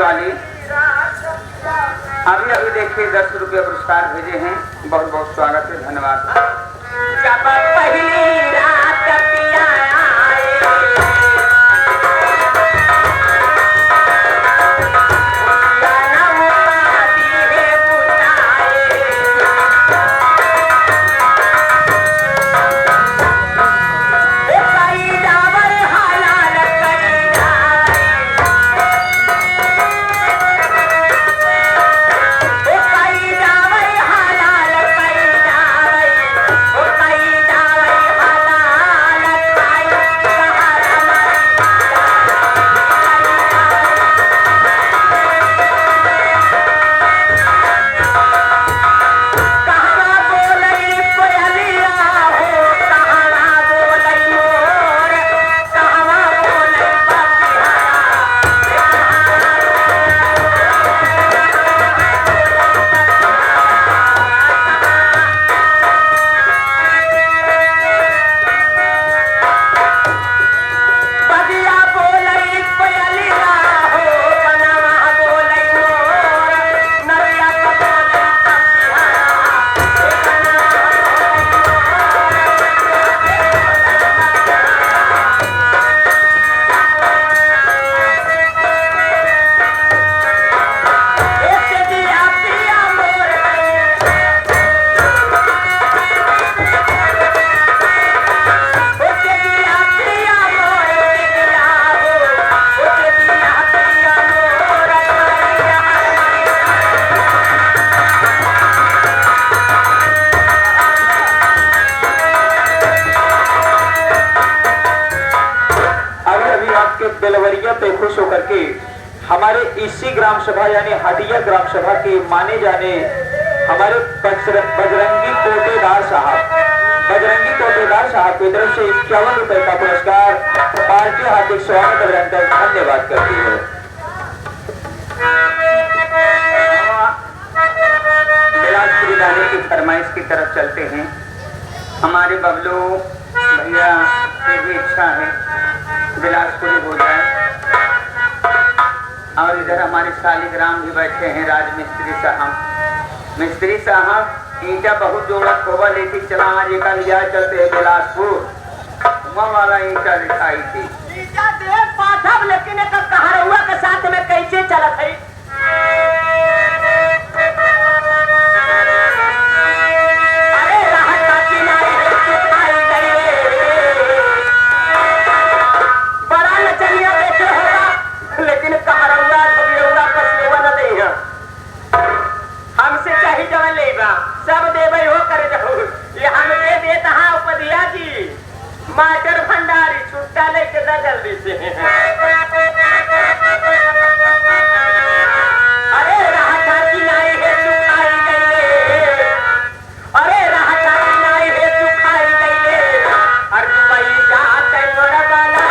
वाले अभी अभी देखिए 10 रुपये पुरस्कार भेजे हैं। बहुत बहुत स्वागत है, धन्यवाद। जब पहली रात पिया बेलवरिया पे खुश होकर के हमारे इसी ग्राम सभा यानी हटिया ग्राम सभा के माने जाने हमारे बजरंगी कोटेदार साहब की तरफ से 51 रुपए का पुरस्कार पार्टी हार्दिक स्वागत अभिनंदन धन्यवाद करती है। बिलासपुरी गाने की फरमाइश की तरफ चलते हैं। हमारे बबलू भैया की भी इच्छा है बिलासपुरी हो जाए। और इधर हमारे शालिग्राम भी बैठे हैं, मिस्त्री साहब ईंटा बहुत जोड़त होगा लेकिन चला आज एक लिया चलते हैं बिलासपुर वाला ईंटा दिखाई थी ईंटा दे पाठब लेकिन एक कहारुआ के साथ में कैसे चलत है। सब देवे हो करे जाओ ये हम दे देता हाँ उपदिया जी मास्टर भंडारी छुट्टा लेके दा जल्दी से। अरे राहता की नाई है सुखाई गईले, अरे राहता की नाई है सुखाई गईले, अरे भाई जाते मोरा वाला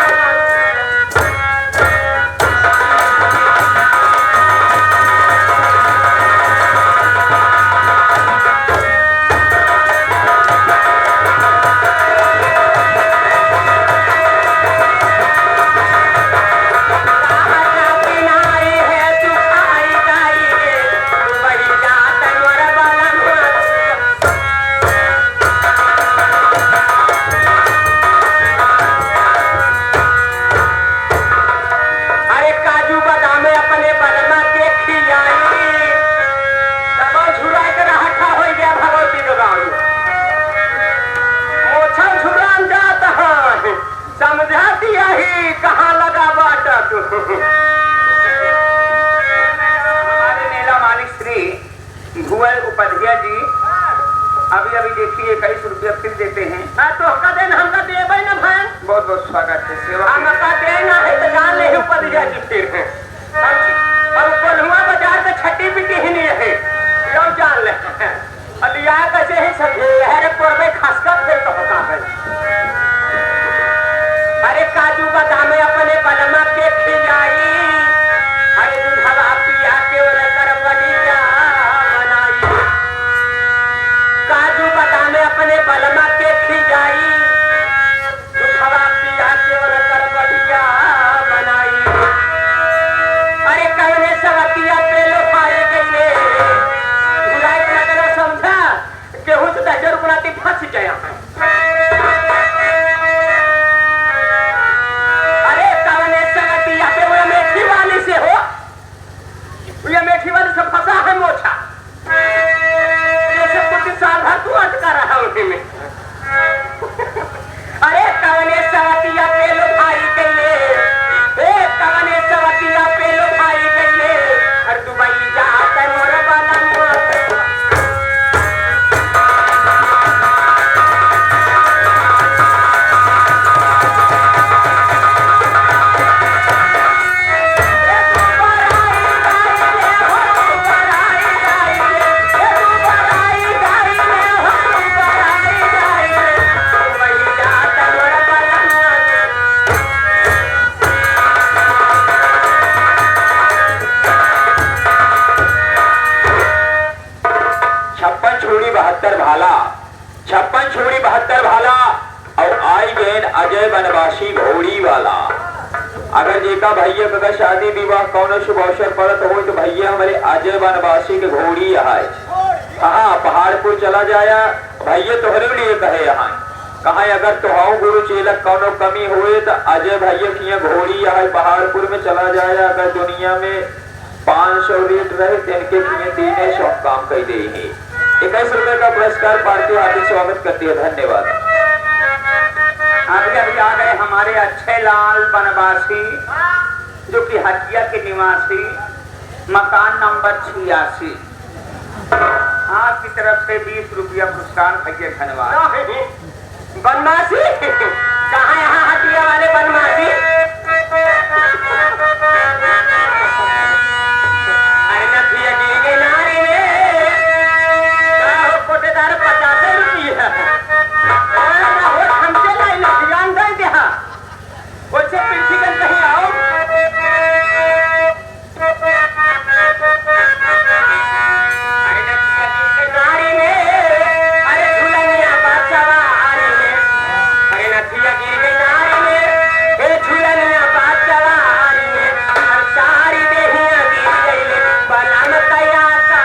हमारे मेला मालिक श्री भुवर उपाध्याय जी अभी अभी देखिए 21 रुपया फिर देते हैं। तो दिन हमका देवे न भाई बहुत बहुत स्वागत है सेवा हमका देना है तो जान ले उपाध्याय जी फिर है और कोल्हुआ बाजार में छठी पीटी ही नहीं है लो जान ले अलिया कैसे है सब हरे पूर्वे खासकर फिर तो होता है। अरे काजू बादाम अपने बलमा के खिलाई, अरे दूधवा पिया के कर बढ़िया बनाई, काजू बादाम अपने बलमा के खिलाई, दूधवा पिया के कर बढ़िया बनाई। गया है। अरे कवने संगतिया पे वो मेथी वाली से हो, ये मेथी वाली से फंसा है मोछा, जैसे कुछ साल भर तू अटका रहा उसी में। अरे कवने संगतिया पे लो भाई कैले, कवने संगतिया पे लो भाई कैले, और दुबई जाकर मोर वाला छप्पन छोड़ी 72 भाला और आई गैन अजय बनवासी घोड़ी वाला। अगर जेका भैया का शादी विवाह कौन शुभ अवसर पड़त हो तो भैया हमारे अजय बनवासी के घोड़ी है। हाँ पहाड़पुर चला जाया भैया तोहरे लिए कहे यहाँ कहा अगर तुहाऊ गुरु चेलक कौनो कमी हुए तो अजय भैया की घोड़ी है पहाड़पुर में चला जाया। अगर दुनिया में 500 रेट रहे तिनके 300 काम कर दे ही 21 रुपए का पुरस्कार पार्टी हार्दिक स्वागत करती है। धन्यवाद। आगे अभी आ गए हमारे अच्छे लाल बनवासी जो कि हटिया के निवासी, मकान नंबर 86। आपकी तरफ से 20 रुपया पुरस्कार भैया धन्यवाद। बनवासी कहाँ यहाँ हटिया वाले बनवासी? अरे नथिया गिर गई नारी में, कोटेदार 50 रुपया हमसे लाई नथिया दे दिया, उससे पीछे कर कहीं आओ। अरे नथिया गिर गई नारी में, अरे झूलनिया बादशाह आरी में, अरे नथिया गिर गई नारी में, हे झूलनिया बादशाह आरी में, हर सारी देहिया गिर गई ले बनाम तैयार का।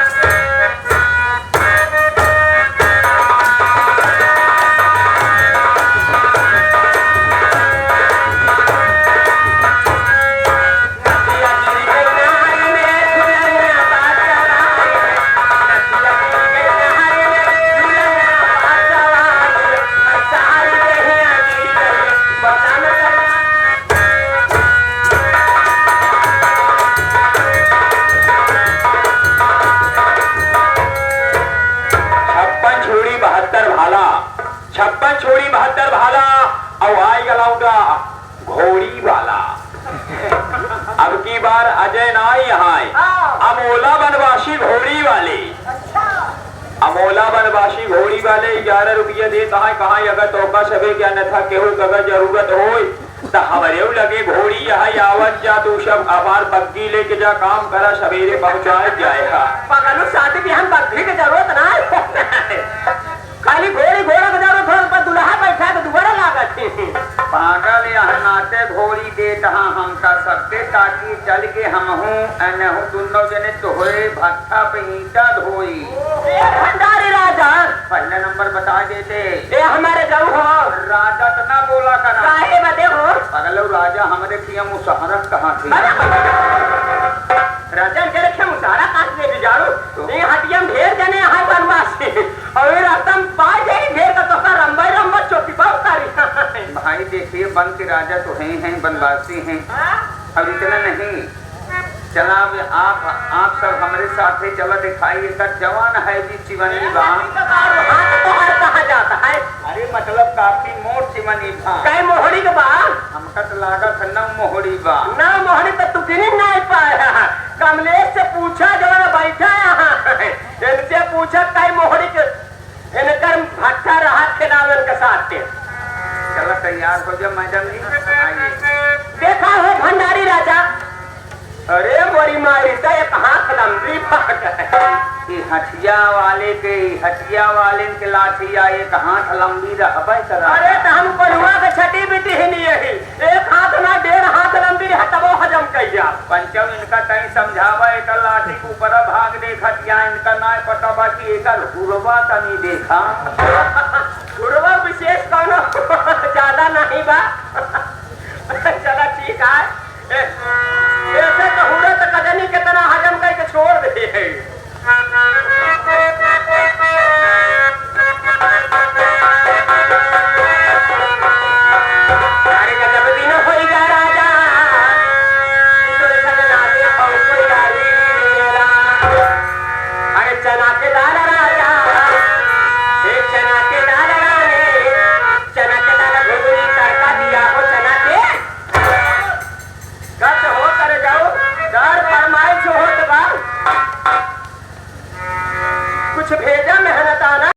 छप्पन छोड़ी 72 भाला और आई गलाऊंगा घोड़ी वाला। अब की बार अजय ना यहाँ अमोला बनवासी घोड़ी वाले। अमोला बनवासी घोड़ी वाले 11 रुपया देता है। कहा अगर तोका सबे क्या न था केहू अगर जरूरत हो तो हमारे लगे घोड़ी है आवत जा तू सब आभार बग्गी लेके जा काम करा सवेरे पहुंचाए जाएगा। पगलू शादी भी हम बग्गी की जरूरत ना है, खाली घोड़ी घोड़ा का जरूरत हो पर दुल्हा बैठा तो दोबारा लागत है। पागल यहाँ नाते घोड़ी देता हमका सबके ताकि चल के हम हूँ दोनों जने धोए भट्टा पे ईटा धोई। भंडारी राजा पहला नंबर बता देते ये हमारे जाऊ हो राजा तो ना बोला करा काहे बदे हो पगल राजा हमारे किया मुसहरत कहाँ थी? राजा के रखे मुसारा काट ले जाड़ू ये हटिया में ढेर जने हाय बनवासी और ये रास्ता में पा जाए ढेर का तो रंबा रंबा चौकी पाव तारी। भाई देखिए बन के राजा तो हैं बनवासी हैं अब इतना नहीं चला आप सब हमारे साथ ही चला दिखाइए कर जवान है जी चिवनी बा कहा जाता है। अरे मतलब काफी मोट चिवनी बा कई मोहड़ी के बा हमका तो लागत है न मोहड़ी बा ना मोहड़ी तो तू गिनी नहीं पाया। कमलेश से पूछा जो बैठा यहाँ इनसे पूछा कई मोहड़ी के इनकर भट्टा रहा के नाम इनके साथ के। चला तैयार हो जाओ मैडम जी आइए। देखा हो भंडारी राजा अरे मोरी मारी तो एक हाथ लंबी फाट है। हटिया वाले के लाठिया एक हाथ लंबी रहबे करा। अरे तो हम पढ़ुआ के छठी बिटी ही नहीं है एक हाथ ना 1.5 हाथ लंबी हटबो हजम कइया। पंचम इनका कहीं समझावा एक लाठी के ऊपर भाग दे हटिया इनका ना पता बाबा की एक हुरवा तनी देखा गुरुवा विशेष कौन ज्यादा नहीं बा चला ठीक है